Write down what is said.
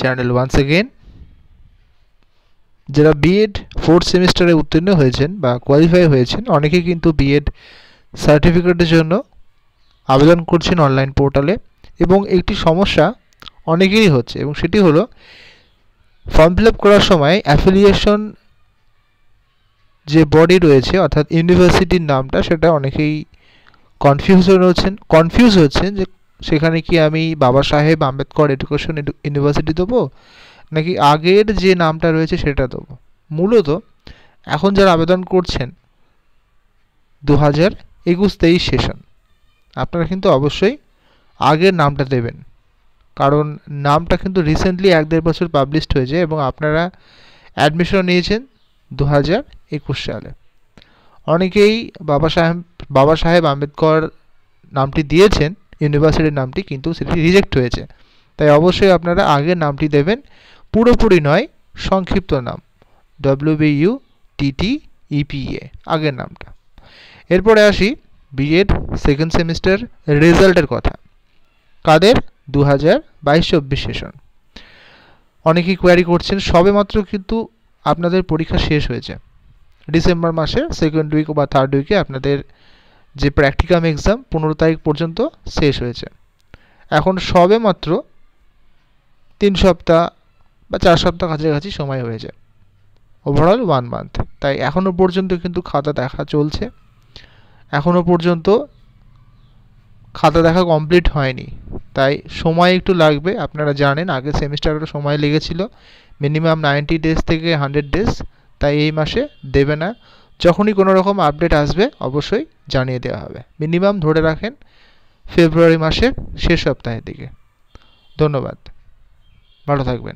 Channel once again. যারা BEd 4th সেমিস্টারে উত্তীর্ণ হয়েছেন বা কোয়ালিফাই হয়েছেন, অনেকেই কিন্তু বিএড সার্টিফিকেটের জন্য আবেদন করছেন অনলাইন পোর্টালে, এবং একটি সমস্যা অনেকেরই হচ্ছে, এবং সেটি হলো ফর্ম ফিল আপ করার সময় অ্যাফিলিয়েশন যে বডি রয়েছে অর্থাৎ ইউনিভার্সিটির নামটা, সেটা অনেকেই কনফিউজ হচ্ছেন যে সেখানে কি আমি বাবা সাহেব আম্বেদকর এডুকেশন ইউনিভার্সিটি দেবো নাকি আগের যে নামটা রয়েছে সেটা দেবো। মূলত এখন যারা আবেদন করছেন 2021-23 সেশন, আপনারা কিন্তু অবশ্যই আগের নামটা দেবেন, কারণ নামটা কিন্তু রিসেন্টলি 1-1.5 বছর পাবলিশড হয়েছে এবং আপনারা অ্যাডমিশন নিয়েছেন 2021 সালে। অনেকেই বাবা সাহেব আম্বেদকর নামটি দিয়েছেন ইউনিভার্সিটির নামটি, কিন্তু সেটি রিজেক্ট হয়েছে। তাই অবশ্যই আপনারা আগের নামটি দেবেন, পুরোপুরি নয়, সংক্ষিপ্ত নাম WBUTTEPA আগের নামটা। এরপরে আসি বিএড সেকেন্ড সেমিস্টার রেজাল্টের কথা। কাদের? 2022-24 সেশন। অনেকেই কোয়ারি করছেন, সবেমাত্র কিন্তু আপনাদের পরীক্ষা শেষ হয়েছে। ডিসেম্বর মাসের সেকেন্ড উইক বা থার্ড উইকে আপনাদের যে প্র্যাকটিকাম এক্সাম 15 তারিখ পর্যন্ত শেষ হয়েছে। এখন সবেমাত্র 3 সপ্তাহ বা 4 সপ্তাহ কাছাকাছি সময় হয়েছে, ওভারঅল 1 মান্থ। তাই এখনও পর্যন্ত কিন্তু খাতা দেখা চলছে, এখনও পর্যন্ত খাতা দেখা কমপ্লিট হয়নি, তাই সময় একটু লাগবে। আপনারা জানেন আগের সেমিস্টারে সময় লেগেছিল মিনিমাম 90 ডেজ থেকে 100 ডেজ, তাই এই মাসে দেবে না। যখনই কোনো রকম আপডেট আসবে অবশ্যই জানিয়ে দেওয়া হবে। মিনিমাম ধরে রাখেন ফেব্রুয়ারি মাসের শেষ সপ্তাহের দিকে। ধন্যবাদ, ভালো থাকবেন।